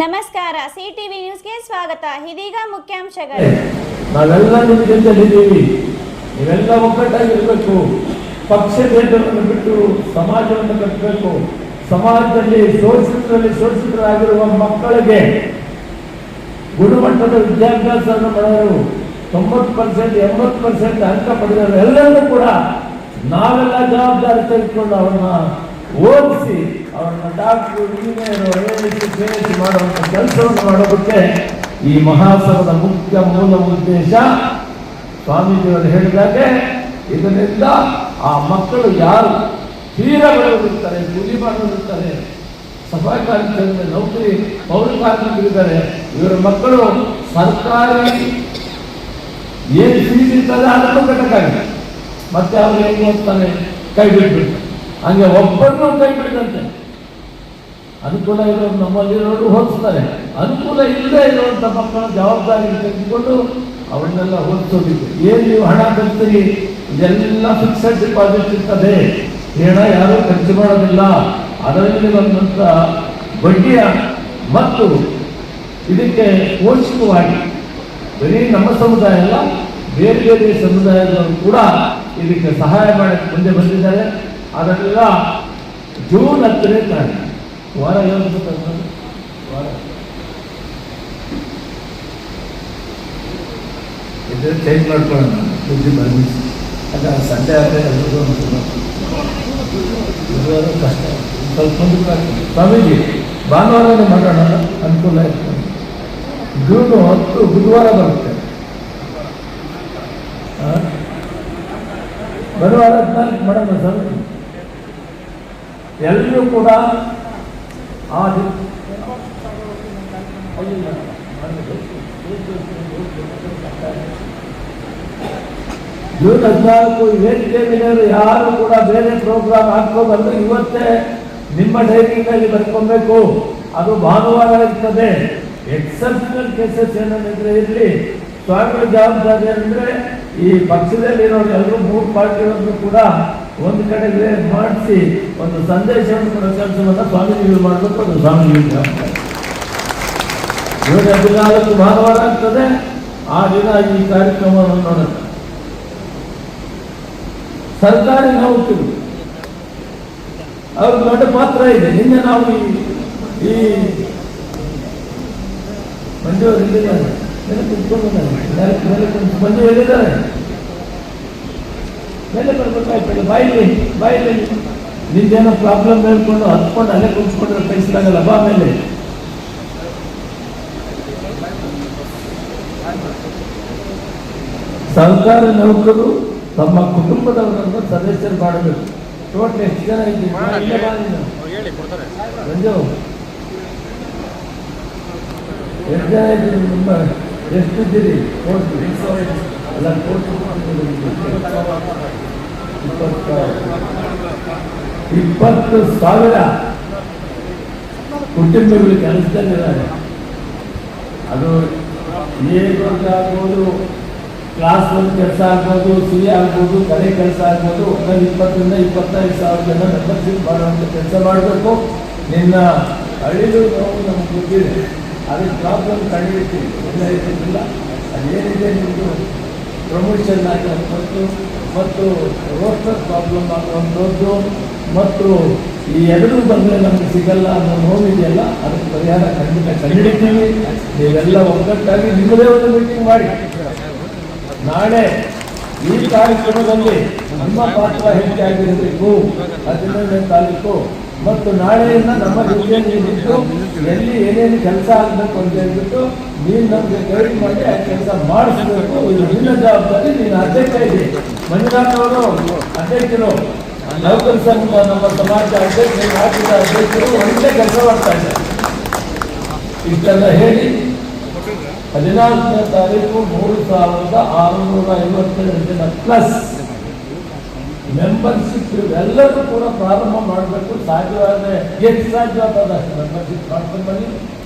ನಮಸ್ಕಾರ, ಸಿಟಿವಿ ನ್ಯೂಸ್ಗೆ ಸ್ವಾಗತ. ಇದೀಗ ಮುಖ್ಯಾಂಶಗಳು. ನಾವೆಲ್ಲ ನಿಮ್ಮ ಜೊತೆಲಿದ್ದೀವಿ, ನೀವೆಲ್ಲ ಒಗ್ಗಟ್ಟಾಗಿರಬೇಕು. ಪಕ್ಷ ಭೇದವನ್ನು ಬಿಟ್ಟು ಸಮಾಜವನ್ನು ಕಟ್ಟಬೇಕು. ಸಮಾಜದಲ್ಲಿ ಶೋಷಿತರಾಗಿರುವ ಮಕ್ಕಳಿಗೆ ಗುಣಮಟ್ಟದ ವಿದ್ಯಾಭ್ಯಾಸವನ್ನು ಮಾಡೋರು 90%, 80% ಅಂಕ ಪಡೆದವರು ಎಲ್ಲರೂ ಕೂಡ ನಾವೆಲ್ಲ ಜವಾಬ್ದಾರಿ ತೆಗೆದುಕೊಂಡು ಅವರನ್ನ ಓದಿಸಿ ಅವರನ್ನ ಡಾಕ್ಟರ್, ಇಂಜಿನಿಯರ್, ಮಾಡುವಂಥ ಕೆಲಸವನ್ನು ಮಾಡೋದಕ್ಕೆ ಈ ಮಹಾಸಭದ ಮುಖ್ಯ ಮೂಲ ಉದ್ದೇಶ. ಸ್ವಾಮೀಜಿಯವರು ಹೇಳಿದಾಗೆ ಇದರಿಂದ ಆ ಮಕ್ಕಳು ಯಾರು ತೀರಗಳಿರ್ತಾರೆ, ಕೂಲಿ ಮಾಡೋರಿರ್ತಾರೆ, ಸಫಾಯಿ ಕಾರ್ಮಿಕರ ನೌಕರಿ, ಪೌರ ಕಾರ್ಮಿಕರಿದ್ದಾರೆ, ಇವರ ಮಕ್ಕಳು ಸರ್ಕಾರಿ ಏನು ಫೀಸ್ ಇರ್ತದೆ ಅದನ್ನು ಕಟ್ಟಕ್ಕಾಗಿದೆ. ಮತ್ತೆ ಅವ್ರು ಏನು ಓದ್ತಾನೆ, ಕೈ ಬಿಟ್ಬಿಡ್ತಾರೆ. ಹಂಗೆ ಒಬ್ಬರನ್ನು ಕೈ ಬಿಡದಂತೆ. ಅನುಕೂಲ ಇರೋರು ನಮ್ಮಲ್ಲಿರೋರು ಹೋಲಿಸ್ತಾರೆ, ಅನುಕೂಲ ಇಲ್ಲದೆ ಇರುವಂಥ ಮಕ್ಕಳ ಜವಾಬ್ದಾರಿ ತೆಗೆದುಕೊಂಡು ಅವನ್ನೆಲ್ಲ ಓದಿಸೋದಿಕ್ಕೆ. ಏನು ನೀವು ಹಣ ಕಟ್ತೀರಿ, ಇದೆಲ್ಲ ಫಿಕ್ಸೆಡ್ ಡಿಪಾಸಿಟ್ ಇರ್ತದೆ, ಹಣ ಯಾರೂ ಖರ್ಚು ಮಾಡೋದಿಲ್ಲ. ಅದರಲ್ಲಿ ಬಂದಂಥ ಬಡ್ಡಿಯ ಮತ್ತು ಇದಕ್ಕೆ ಪೋಷಕವಾಗಿ ಬರೀ ನಮ್ಮ ಸಮುದಾಯ ಅಲ್ಲ, ಬೇರೆ ಬೇರೆ ಸಮುದಾಯದವರು ಕೂಡ ಇದಕ್ಕೆ ಸಹಾಯ ಮಾಡಕ್ಕೆ ಮುಂದೆ ಬಂದಿದ್ದಾರೆ. ಅದನ್ನೆಲ್ಲ ಜೂನ್ 10ನೇ ತಾರೀಕು ವಾರ ಇದು ಚೇಂಜ್ ಮಾಡ್ಕೊಳ್ಳೋಣ. ಯಾಕಂದ್ರೆ ಸಂಡೇ ಆದರೆ ಎಲ್ರಿಗೂ ಬುಧವಾರ ಕಷ್ಟ, ಸ್ವಲ್ಪ ಸ್ವಾಮೀಜಿ ಭಾನುವಾರನೇ ಮಾಡೋಣ, ಅನುಕೂಲ ಇರ್ತದೆ. ಜೂನ್ 10 ಬುಧವಾರ ಬರುತ್ತೆ. ಬರುವಾರ 14 ಮಾಡೋಣ ಸರ್. ಎಲ್ಲರೂ ಕೂಡ ಆ ಜೂನ್ 14 ವೇದಿಕೆ ಮೇಲೆ ಯಾರು ಕೂಡ ಬೇರೆ ಪ್ರೋಗ್ರಾಮ್ ಹಾಕೋಬಾರ್ದು. ಇವತ್ತೇ ನಿಮ್ಮ ಡೈರಿನಲ್ಲಿ ಬರ್ಕೊಬೇಕು. ಅದು ಭಾನುವಾರ ಇರ್ತದೆ. ಎಕ್ಸೆಪ್ಷನಲ್ ಕೇಸಸ್ ಏನಿದ್ರೆ ಇರಲಿ. ಸ್ವಾಮಿ ಜವಾಬ್ದಾರಿ ಅಂದರೆ ಈ ಪಕ್ಷದಲ್ಲಿರೋರು ಎಲ್ಲರೂ 3 ಪಾರ್ಟಿಗಳನ್ನು ಕೂಡ ಒಂದು ಕಡೆಗೆ ಮಾಡಿಸಿ ಒಂದು ಸಂದೇಶವನ್ನು ಕೊಡೋ ಕೆಲಸವನ್ನು ಸ್ವಾಮೀಜಿಗಳು ಮಾಡಬೇಕು. ಅದು ಸ್ವಾಮೀಜಿ ಜವಾಬ್ದಾರಿ. ಜೂನ್ 14 ಭಾನುವಾರ ಆಗ್ತದೆ. ಆ ದಿನ ಈ ಕಾರ್ಯಕ್ರಮವನ್ನು ನೋಡೋಣ. ಸರ್ಕಾರಿ ನೌಕರು ಅವ್ರ ದೊಡ್ಡ ಪಾತ್ರ ಇದೆ. ನಿನ್ನೆ ನಾವು ಈ ಮಂಜೂರು ಇಲ್ಲಿದ್ದಾರೆ, ಮಂಜು ಹೇಳಿದ್ದಾರೆ, ಮೇಲೆ ಬರ್ಬೇಕಾಯ್ತಲ್ಲ. ಬಾಯಿಲಿ ನಿಂದೇನೋ ಪ್ರಾಬ್ಲಮ್ ಹೇಳ್ಕೊಂಡು ಹತ್ಕೊಂಡು ಅಲ್ಲೇ ಕುಂತ್ಕೊಂಡ್ರೆ ಕಳಿಸಿದಾಗಲ್ಲ. ಬಾ ಮೇಲೆ ಸರ್ಕಾರಿ ನೌಕರು ತಮ್ಮ ಕುಟುಂಬದವರನ್ನು ಸದಸ್ಯರು ಮಾಡಬೇಕು. ಟೋಟಲ್ ಎಷ್ಟು ಜನ ಇದ್ದೀವಿ? ಮಂಜು ಎಷ್ಟು ಜನ ಇದ್ದೀರಿ? ನಿಮ್ಮ ಎಷ್ಟಿದ್ದೀರಿ? ಅಲ್ಲ, 20,000 ಕುಟುಂಬಗಳು ಕೆಲಸದಲ್ಲಿದ್ದಾರೆ. ಅದು ಆಗ್ಬೋದು, ಕ್ಲಾಸ್ 1 ಕೆಲಸ ಆಗ್ಬೋದು, ಸಿ ಆಗ್ಬೋದು, ಕಡೆ ಕೆಲಸ ಆಗ್ಬೋದು. 20,000 ರಿಂದ 25,000 ಜನ ಮೆಂಬರ್ಶಿಪ್ ಮಾಡುವಂಥ ಕೆಲಸ ಮಾಡಬೇಕು. ನಿನ್ನ ಹಳ್ಳಿದು ನಾವು ನಮ್ಗೆ ಗೊತ್ತಿದೆ, ಅದಕ್ಕೆ ಪ್ರಾಬ್ಲಮ್ ಕಂಡುಹಿಡ್ತೀವಿ. ಇಲ್ಲ ಅದೇನಿದೆ ನಿಮ್ಮದು ಪ್ರಮೋಷನ್ ಆಗಿರುವಂಥದ್ದು ಮತ್ತು ರೋಸ್ಟರ್ ಪ್ರಾಬ್ಲಮ್ ಆಗುವಂಥದ್ದು ಮತ್ತು ಈ ಎರಡೂ ಬಂದರೆ ನಮಗೆ ಸಿಗಲ್ಲ ಅನ್ನೋ ನೋವಿದೆಯಲ್ಲ, ಅದಕ್ಕೆ ಪರಿಹಾರ ಖಂಡಿತ ಕಂಡುಹಿಡಿತೀವಿ. ನೀವೆಲ್ಲ ಒಗ್ಗಟ್ಟಾಗಿ ನಿಮ್ಮದೇ ಒಂದು ಮೀಟಿಂಗ್ ಮಾಡಿ. ನಾಳೆ ಈ ಕಾರ್ಯಕ್ರಮದಲ್ಲಿ ನಮ್ಮ ಪಾತ್ರ ಹೆಚ್ಚಾಗಿರಬೇಕು. 15ನೇ ತಾರೀಕು ಮತ್ತು ನಾಳೆಯಿಂದ ನಮ್ಮ ಜೊತೆಯಲ್ಲಿ ನಿಂತು ಎಲ್ಲಿ ಏನೇನು ಕೆಲಸ ಆಗಬೇಕು ಅಂತ ಹೇಳ್ಬಿಟ್ಟು ನೀನು ನಮಗೆ ಗೈಡ್ ಮಾಡಿ ಆ ಕೆಲಸ ಮಾಡಿಸ್ಬೇಕು. ಇದು ನಿನ್ನ ಜವಾಬ್ದಾರಿ. ನೀನು ಅಧ್ಯಕ್ಷ ಇದ್ದೀರಿ. ಮಂಜುನಾಥ್ ಅವರು ಅಧ್ಯಕ್ಷರು, ನೌಕರ ಸಂಘ ನಮ್ಮ ಸಮಾಜ ಅಧ್ಯಕ್ಷರು, ರಾಜ್ಯದ ಅಧ್ಯಕ್ಷರು ಒಳ್ಳೆ ಕೆಲಸ ಮಾಡ್ತಾ ಇದ್ದಾರೆ. ಇಷ್ಟೆಲ್ಲ ಹೇಳಿ 14ನೇ ತಾರೀಕು 3,657 ಜನ ಪ್ಲಸ್ ಮೆಂಬರ್ಶಿಪ್ ಎಲ್ಲರೂ ಕೂಡ ಪ್ರಾರಂಭ ಮಾಡಬೇಕು. ಸಾಧ್ಯವಾದರೆ ಎಷ್ಟು ಸಾಧ್ಯವಾದ ಅಷ್ಟು ಮೆಂಬರ್ಶಿಪ್ ಮಾಡ್ಕೊಂಡು ಬನ್ನಿ.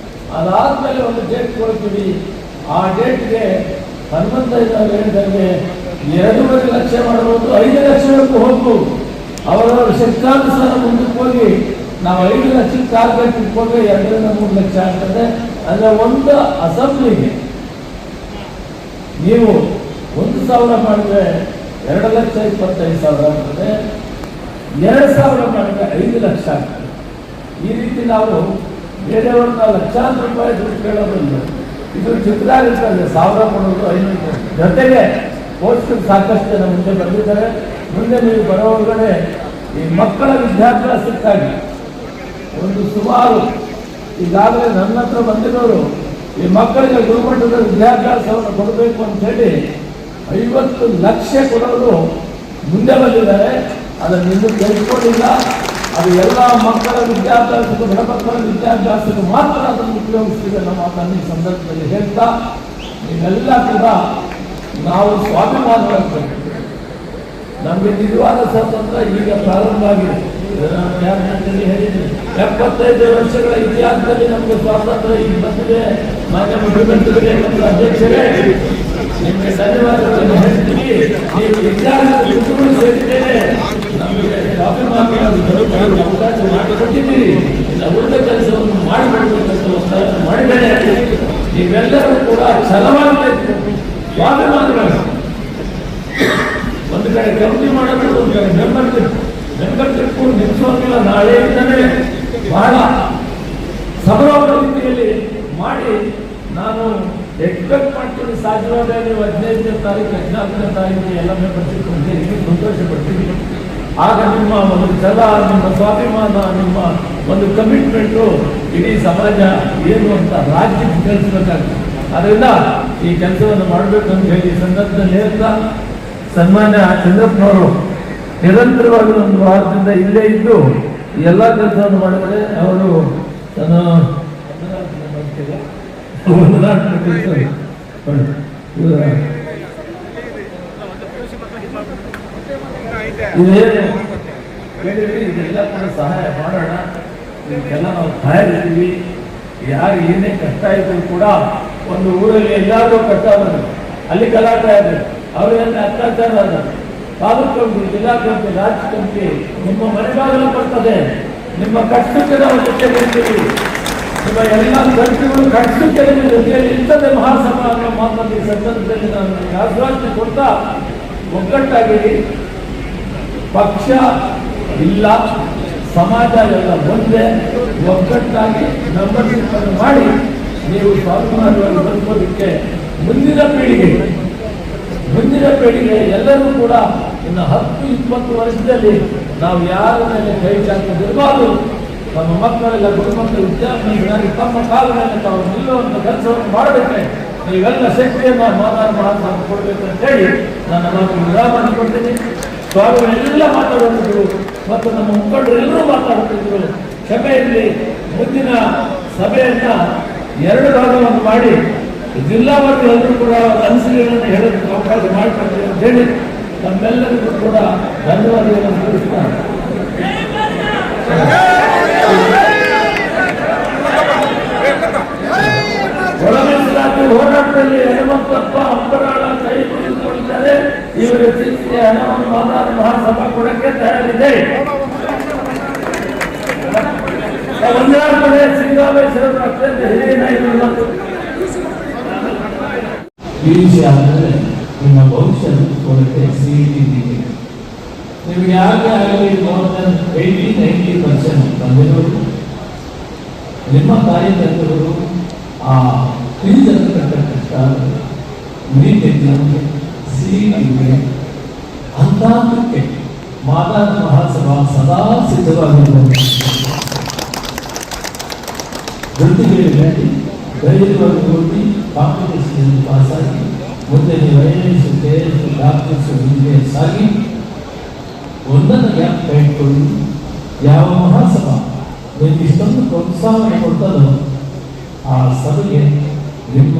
ಅದಾದಮೇಲೆ ಒಂದು ಡೇಟ್ ಕೊಡ್ತೀವಿ. ಆ ಡೇಟ್ಗೆ ಹನುಮಂತಯ್ಯ ಹೇಳಿದಂಗೆ 2.5 ಲಕ್ಷ ಮಾಡಬಹುದು, 5 ಲಕ್ಷವರೆಗೂ ಹೋಗ್ಬೋದು. ಅವರವರ ಶಕ್ತಾನುಸಾರ ಮುಂದಕ್ಕೆ ಹೋಗಿ ನಾವು 5 ಲಕ್ಷಕ್ಕೆ ಟಾರ್ಗೆಟ್ ಇಟ್ಕೊಂಡ್ರೆ 2 ರಿಂದ 3 ಲಕ್ಷ ಆಗ್ತದೆ. ಅಂದರೆ ಒಂದು ಅಸೆಂಬ್ಲಿಗೆ ನೀವು 1,000 ಮಾಡಿದ್ರೆ 2,25,000 ಆಗ್ತದೆ. 2,000 ಮಾಡಿದ್ರೆ 5 ಲಕ್ಷ ಆಗ್ತದೆ. ಈ ರೀತಿ ನಾವು ಬೇರೆಯವ್ರನ್ನ ಲಕ್ಷಾಂತರ ರೂಪಾಯಿ ದುಡ್ಡು ಕೇಳೋದಿಲ್ಲ. ಇದು ಚಿಕ್ಕದಾಗಿರ್ತದೆ, 1,000 ಕೊಡೋದು 500 ಜೊತೆಗೆ ಪೋಷಕರು ಸಾಕಷ್ಟು ಜನ ಮುಂದೆ ಬಂದಿದ್ದಾರೆ. ಮುಂದೆ ನೀವು ಬರೋ ಒಳಗಡೆ ಈ ಮಕ್ಕಳ ವಿದ್ಯಾಭ್ಯಾಸಕ್ಕಾಗಿ ಒಂದು ಸುಮಾರು ಈಗಾಗಲೇ ನನ್ನ ಹತ್ರ ಬಂದಿರೋರು ಈ ಮಕ್ಕಳಿಗೆ ಗುಣಮಟ್ಟದ ವಿದ್ಯಾಭ್ಯಾಸವನ್ನು ಕೊಡಬೇಕು ಅಂತ ಹೇಳಿ 50 ಲಕ್ಷ ಕೊಡೋರು ಮುಂದೆ ಬಂದಿದ್ದಾರೆ. ಅದನ್ನು ಇನ್ನೂ ತೆಗೆದುಕೊಂಡಿಲ್ಲ. ಅದು ಎಲ್ಲ ಮಕ್ಕಳ ವಿದ್ಯಾಭ್ಯಾಸಕ್ಕೂ ಬಡಮಕ್ಕಳ ವಿದ್ಯಾಭ್ಯಾಸಕ್ಕೂ ಮಾತ್ರ ಅದನ್ನು ಉಪಯೋಗಿಸ್ತಿದೆ ನಮ್ಮ ಮಾತನ್ನು ಈ ಸಂದರ್ಭದಲ್ಲಿ ಹೇಳ್ತಾ, ನೀವೆಲ್ಲ ಕೂಡ ನಾವು ಸ್ವಾಭಿಮಾನವಾಗಬೇಕು. ನಮಗೆ ನಿಜವಾದ ಸ್ವಾತಂತ್ರ್ಯ ಈಗ ಪ್ರಾರಂಭ ಆಗಿದೆ. ಹೇಳಿದ್ದೀನಿ, 75 ವರ್ಷಗಳ ಇತಿಹಾಸದಲ್ಲಿ ನಮಗೆ ಸ್ವಾತಂತ್ರ್ಯ ಈಗ ಬಂದಿದೆ. ಮಾನ್ಯ ಮುಖ್ಯಮಂತ್ರಿಗಳೇ, ನಮ್ಮ ಅಧ್ಯಕ್ಷರೇ, ನಿಮಗೆ ಧನ್ಯವಾದಗಳನ್ನು ಹೇಳ್ತೀವಿ. ನೀವು ಇತಿಹಾಸಗಳು ಸೇರಿದ್ದೇನೆ, ನಮಗೆ ಅವಕಾಶ ಮಾಡಿಕೊಟ್ಟಿದ್ದೀರಿ. ಇನ್ನು ಉಳಿದ ಕೆಲಸವನ್ನು ಮಾಡಿಕೊಡ್ಬೇಕಂತ ಒತ್ತಾಯ ಮಾಡಿದ್ದೇನೆ. ನೀವೆಲ್ಲರೂ ಕೂಡ ಛಲವಾಗಬೇಕು, ಸ್ವಾಭಿಮಾನಗಳು. ಒಂದು ಕಡೆ ಕಮಿಟಿ ಮಾಡಬೇಕು, ಒಂದು ಕಡೆ ಮೆಂಬರ್ಶಿಪ್ ನಿಲ್ಲಿಸುವಂಗಿಲ್ಲ. ನಾಳೆಯಿಂದಲೇ ಬಹಳ ಸಬಲವಾದ ರೀತಿಯಲ್ಲಿ ಮಾಡಿ ನಾನು ಎಕ್ಸ್ಪೆಕ್ಟ್ ಮಾಡ್ತೀನಿ. ಸಾಧ್ಯವಾದ ನೀವು 15ನೇ ತಾರೀಕು 14ನೇ ತಾರೀಕು ಎಲ್ಲ ಮೆಂಬರ್ಶಿಪ್ ಸಂತೋಷ ಪಡ್ತೀನಿ. ಆಗ ನಿಮ್ಮ ಒಂದು ಛಲ, ನಿಮ್ಮ ಸ್ವಾಭಿಮಾನ, ನಿಮ್ಮ ಒಂದು ಕಮಿಟ್ಮೆಂಟು ಇಡೀ ಸಮಾಜ ಏನು ಅಂತ ರಾಜ್ಯಕ್ಕೆ ತಿಳಿಸ್ಬೇಕಾಗ್ತದೆ. ಅದರಿಂದ ಈ ಕೆಲಸವನ್ನು ಮಾಡಬೇಕು ಅಂತ ಹೇಳಿ ಈ ಸಂದರ್ಭದಲ್ಲಿ ಹೇಳ್ತಾ, ಸನ್ಮಾನ್ಯ ಚಂದ್ರಪ್ಪನವರು ನಿರಂತರವಾಗಿ ಒಂದು ವಾರದಿಂದ ಇಲ್ಲೇ ಇದ್ದು ಎಲ್ಲ ಕೆಲಸವನ್ನು ಮಾಡಿದರೆ ಅವರು ತನ್ನ ಇದೆಲ್ಲ ಕೂಡ ಸಹಾಯ ಮಾಡೋಣ. ಇದಕ್ಕೆಲ್ಲ ನಾವು ತಯಾರಿದ್ದೀವಿ. ಯಾರು ಏನೇ ಕಷ್ಟ ಇದ್ರು ಕೂಡ ಒಂದು ಊರಲ್ಲಿ ಎಲ್ಲಾದರೂ ಕಷ್ಟ ಬಂದರು, ಅಲ್ಲಿ ಗಲಾಟೆ ಆದರು, ಅವರೇನು ಅತ್ಯಾಚಾರ ಆದರು, ತಾಲೂಕು ಕಮಿಟಿ, ಜಿಲ್ಲಾ ಕಮಿಟಿ, ರಾಜ್ಯ ಕಮಿಟಿ ನಿಮ್ಮ ಮನೆಗಾಗಲು ಬರ್ತದೆ. ನಿಮ್ಮ ಕಷ್ಟಕ್ಕೆ ನಾವು ಜೊತೆಗಿರ್ತೀವಿ. ನಿಮ್ಮ ಎಲ್ಲ ಖರ್ಚುಗಳು ಕಷ್ಟಕ್ಕೆ ನಿಮ್ಮ ಜೊತೆಯಲ್ಲಿ ಇರ್ತದೆ. ಮಹಾಸಭಾ ಅನ್ನೋ ಮಾತನ್ನು ಈ ಸಂದರ್ಭದಲ್ಲಿ ನಾನು ಆಶ್ವಾಸನೆ ಕೊಡ್ತಾ, ಒಗ್ಗಟ್ಟಾಗಿರಿ. ಪಕ್ಷ ಇಲ್ಲ, ಸಮಾಜ ಎಲ್ಲ ಒಂದೇ. ಒಗ್ಗಟ್ಟಾಗಿ ಮೆಂಬರ್ಶಿಪ್ ಅನ್ನು ಮಾಡಿ ನೀವು ಸ್ವಾಭಿಮಾನವಾಗಿ ಬದುಕೋದಕ್ಕೆ ಮುಂದಿನ ಪೀಳಿಗೆ ಎಲ್ಲರೂ ಕೂಡ ಇನ್ನು 10-20 ವರ್ಷದಲ್ಲಿ ನಾವು ಯಾರ ಮೇಲೆ ಕೈ ಚಾಚದಿರಬಾರ್ದು. ನಮ್ಮ ಮಕ್ಕಳೆಲ್ಲ ಗುರುಮಕ್ಕಳ ವಿದ್ಯಾರ್ಥಿಗಳಾಗಿ ತಮ್ಮ ಕಾಲ ಮೇಲೆ ತಾವು ನಿಲ್ಲುವಂಥ ಕೆಲಸವನ್ನು ಮಾಡಬೇಕು. ನೀವೆಲ್ಲ ಶಕ್ತಿಯನ್ನು ಮಹಾತ್ಮ ಕೊಡಬೇಕು ಅಂತ ಹೇಳಿ ನಾನು ಮಾತು ವಿರಾಮ ಕೊಡ್ತೀನಿ. ಸ್ವಾಮಿಗಳೆಲ್ಲ ಮಾತಾಡುತ್ತಿದ್ರು ಮತ್ತು ನಮ್ಮ ಮುಖಂಡರೆಲ್ಲರೂ ಮಾತಾಡುತ್ತಿದ್ರು. ಕ್ಷಮೆ ಇರಲಿ. ಮುಂದಿನ ಸಭೆಯನ್ನ 2 ಭಾಗವನ್ನು ಮಾಡಿ ಜಿಲ್ಲಾವಾರು ಎಲ್ಲರೂ ಕೂಡ ಅನಿಸಿಕೆಗಳನ್ನು ಹೇಳೋದಕ್ಕೆ ಅವಕಾಶ ಮಾಡಿಕೊಡ್ತೀವಿ ಅಂತ ಹೇಳಿ ನಮ್ಮೆಲ್ಲರಿಗೂ ಕೂಡ ಧನ್ಯವಾದಗಳನ್ನು ತಿಳಿಸ್ತಾರೆ. ಒಳ ಮೀಸಲಾತಿ ಹೋರಾಟದಲ್ಲಿ ಹನುಮಂತಪ್ಪ ಅಂಬರಾಳ ಕೈ ಮುಗಿದುಕೊಂಡಿದ್ದಾರೆ. ಇವರ ಚಿಂತೆ ಹಣವನ್ನು ಮಹಾಸಭಾ ಕೊಡಕ್ಕೆ ತಯಾರಿದೆ. ಒಂದಾದ ಕಡೆ ಸಿಂಗಾಬೇಶ್ವರ ಅತ್ಯಂತ ಹಿರಿಯ ನಾಯಕರು ಮತ್ತು ಈ ವಿಷಯ ಅಂದರೆ ನಿಮ್ಮ ಭವಿಷ್ಯ ರೂಪಿಸಿಕೊಳ್ಳಕ್ಕೆ CET ನಿಮಗೆ ಯಾಕೆ ಆಗಲಿ more than 80-90% ಬಂದಿರೋರು ನಿಮ್ಮ ಕಾರ್ಯಕರ್ತರು ಆ ಫೀಸನ್ನು ಕಟ್ಟತಕ್ಕ ನೀಟ್ ಎಕ್ಸಾಮ್ಗೆ CETಗೆ ಅಂತಾಂತಕ್ಕೆ ಮಾದಾರ ಮಹಾಸಭಾ ಸದಾ ಸಿದ್ಧವಾಗಿರುವುದು. ವೃತ್ತಿಗಳಿಗಾಗಿ ಧೈರ್ಯವಾಗಿ ಹೋಗಿ ಕಾಂಪಿಟೇಷನ್ ಪಾಸಾಗಿ ಮುಂದೆ ನೀವು IAS, KS, ಡಾಕ್ಟರ್ಸ್ ಹೀಗೆ ಸಾಗಿ ಒಂದನ್ನು ಯಾಕೆ ಕೈ ಇಟ್ಕೊಳ್ಳಿ. ಯಾವ ಮಹಾಸಭಾ ನಿಮಗೆ ಇಷ್ಟೊಂದು ಪ್ರೋತ್ಸಾಹವನ್ನು ಕೊಡ್ತದೋ ಆ ಸಭೆಗೆ ನಿಮ್ಮ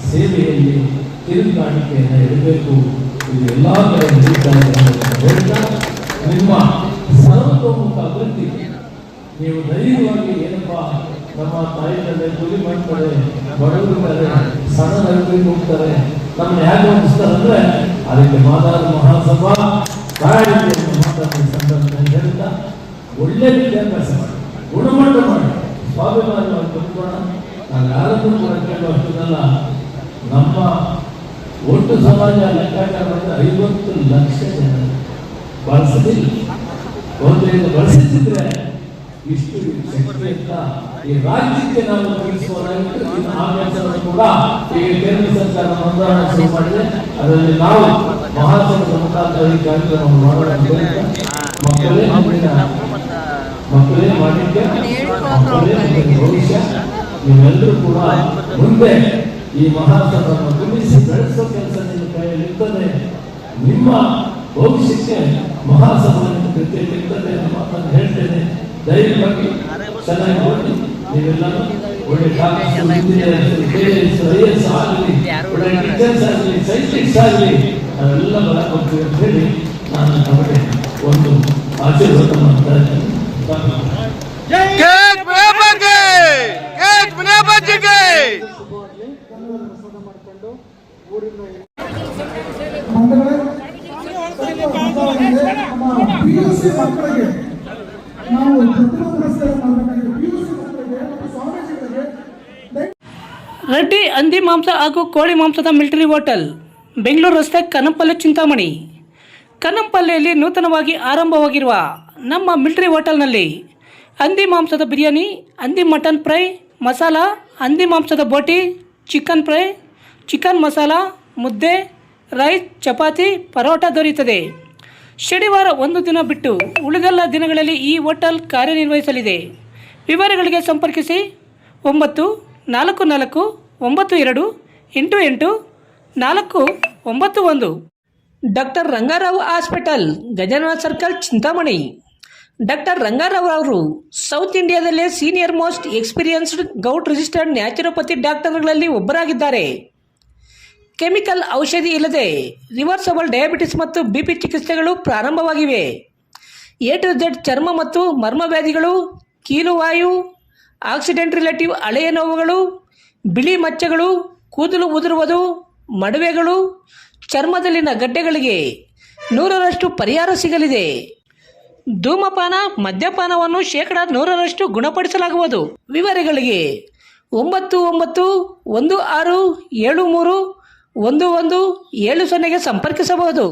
ಸೇವೆಯಲ್ಲಿ ಕಿರುಕಾಣಿಕೆಯನ್ನು ಇರಬೇಕು. ಇದು ಎಲ್ಲ ಕಡೆ ಹೇಳ್ತಾ ನಿಮ್ಮ ಸರ್ವತೋಮುಖ ಅಭಿವೃದ್ಧಿ ನೀವು ಧೈರ್ಯವಾಗಿ ಏನಪ್ಪ ನಮ್ಮ ತಾಯಿಗಳೇ ಕೂಲಿ ಮಾಡ್ತಾರೆ, ಬಡವರಿದ್ದಾರೆ, ಸಣ್ಣ ನಗರಿಗೆ ಹೋಗ್ತಾರೆ, ನಮ್ಮ ಯಾಕೆ ಅನಿಸ್ತಾರೆ ಅಂದರೆ ಅದಕ್ಕೆ ಮಾದಾರ ಮಹಾಸಭಾ ಕಾರಣಕ್ಕೆ ಮಾತಾಡಿದ ಸಂದರ್ಭದಲ್ಲಿ ಹೇಳ್ತಾ ಒಳ್ಳೆ ವಿದ್ಯಾಭ್ಯಾಸ ಮಾಡಿ, ಗುಣಮಟ್ಟ ಮಾಡಿ, ಸ್ವಾಭಿಮಾನವಾಗಿ ಬದುಕೋಣ. ನಾನು ಯಾರನ್ನೂ ಕೂಡ ಕೇಳುವಷ್ಟಲ್ಲ. ನಮ್ಮ ಒಟ್ಟು ಸಮಾಜ ಲೆಕ್ಕಾಚಾರ ಮಾಡಿದ್ರೆ 50 ಲಕ್ಷ ಜನ ಬಳಸಲಿಲ್ಲ. ಒಂದರಿಂದ ಬಳಸುತ್ತಿದ್ರೆ ಇಷ್ಟು ಶಕ್ತಿ ಅಂತ ಈ ರಾಜ್ಯಕ್ಕೆ ನಾವು ತಿಳಿಸುವುದಾಗಿತ್ತು. ಇನ್ನು ಆವೇಶವನ್ನು ಕೂಡ ಈಗ ಕೇಂದ್ರ ಸರ್ಕಾರ ನೋಂದಣಿ ಶುರು ಮಾಡಿದೆ. ಅದರಲ್ಲಿ ನಾವು ಮಹಾಸಭದ ಮುಖಾಂತರ ಈ ಕಾರ್ಯಕ್ರಮವನ್ನು ಮಾಡೋಣ. ಮಕ್ಕಳೇ ಮಾಡಿದ್ದೆ, ಮಕ್ಕಳೇ ಭವಿಷ್ಯ. ನೀವೆಲ್ಲರೂ ಕೂಡ ಮುಂದೆ ಈ ಮಹಾಸಭೆಯನ್ನು ತುಂಬಿಸಿ ಬೆಳೆಸೋ ಕೆಲಸ ನಿಮ್ಮ ಕೈಯಲ್ಲಿ ಇರ್ತದೆ. ನಿಮ್ಮ ಭವಿಷ್ಯಕ್ಕೆ ಮಹಾಸಭೆಯನ್ನು ಕೃತಿಯಲ್ಲಿರ್ತದೆ ಅನ್ನೋ ಮಾತನ್ನು ಹೇಳ್ತೇನೆ. ದಯವಾಗಿ ಚೆನ್ನಾಗಿ ಓದಿ. ನೀವೆಲ್ಲರೂ ಒಳ್ಳೆ ಡಾಕ್ಟರ್ಸ್, ಇಂಜಿನಿಯರ್ಸ್, ಐಎಎಸ್ ಆಗಲಿ, ಒಳ್ಳೆ ಟೀಚರ್ಸ್ ಆಗಲಿ, ಸೈಂಟಿಸ್ಟ್ ಆಗಲಿ, ನಾವೆಲ್ಲ ಬರಬೇಕು ಅಂತ ಹೇಳಿ ನಾನು ನಮಗೆ ಒಂದು ಆಶೀರ್ವಾದ ಮಾಡ್ತಾ ಇದ್ದೇನೆ. PUC ಮಕ್ಕಳಿಗೆ ನಾವು ಪ್ರತಿಭಾ ಪುರಸ್ಕಾರ ಮಾಡಬೇಕಾಗಿದೆ. PUC ಮಕ್ಕಳಿಗೆ ಮತ್ತು ಸ್ವಾಮೀಜಿಗಳಿಗೆ ರೆಡ್ಡಿ ಹಂದಿ ಮಾಂಸ ಹಾಗೂ ಕೋಳಿ ಮಾಂಸದ ಮಿಲಿಟರಿ ಹೋಟೆಲ್, ಬೆಂಗಳೂರು ರಸ್ತೆ, ಕನ್ನಂಪಲ್ಲೆ, ಚಿಂತಾಮಣಿ. ಕನ್ನಂಪಲ್ಲೆಯಲ್ಲಿ ನೂತನವಾಗಿ ಆರಂಭವಾಗಿರುವ ನಮ್ಮ ಮಿಲಿಟರಿ ಹೋಟೆಲ್ನಲ್ಲಿ ಹಂದಿ ಮಾಂಸದ ಬಿರಿಯಾನಿ, ಹಂದಿ ಮಟನ್ ಫ್ರೈ ಮಸಾಲ, ಹಂದಿ ಮಾಂಸದ ಬೋಟಿ, ಚಿಕನ್ ಫ್ರೈ, ಚಿಕನ್ ಮಸಾಲ, ಮುದ್ದೆ, ರೈಸ್, ಚಪಾತಿ, ಪರೋಟ ದೊರೆಯುತ್ತದೆ. ಶನಿವಾರ ಒಂದು ದಿನ ಬಿಟ್ಟು ಉಳಿದೆಲ್ಲ ದಿನಗಳಲ್ಲಿ ಈ ಹೋಟೆಲ್ ಕಾರ್ಯನಿರ್ವಹಿಸಲಿದೆ. ವಿವರಗಳಿಗೆ ಸಂಪರ್ಕಿಸಿ 9442888491. Doctor Rangarao hospital, Gajanana circle, Chintamani. Doctor Rangarao ಅವರು ಸೌತ್ ಇಂಡಿಯಾದಲ್ಲೇ senior most experienced govt registered naturopathy ಡಾಕ್ಟರ್ಗಳಲ್ಲಿ ಒಬ್ಬರಾಗಿದ್ದಾರೆ. ಕೆಮಿಕಲ್ ಔಷಧಿ ಇಲ್ಲದೆ ರಿವರ್ಸಬಲ್ ಡಯಾಬಿಟಿಸ್ ಮತ್ತು ಬಿಪಿ ಚಿಕಿತ್ಸೆಗಳು ಪ್ರಾರಂಭವಾಗಿವೆ. A to Z ಚರ್ಮ ಮತ್ತು ಮರ್ಮವ್ಯಾಧಿಗಳು, ಕೀಲುವಾಯು, ಆಕ್ಸಿಡೆಂಟ್ ರಿಲೇಟಿವ್ ಹಳೆಯ ನೋವುಗಳು, ಬಿಳಿ ಮಚ್ಚೆಗಳು, ಕೂದಲು ಉದುರುವುದು, ಮಡುವೆಗಳು, ಚರ್ಮದಲ್ಲಿನ ಗಡ್ಡೆಗಳಿಗೆ 100% ಪರಿಹಾರ ಸಿಗಲಿದೆ. ಧೂಮಪಾನ, ಮದ್ಯಪಾನವನ್ನು 100% ಗುಣಪಡಿಸಲಾಗುವುದು. ವಿವರಗಳಿಗೆ 9916731170 ಸಂಪರ್ಕಿಸಬಹುದು.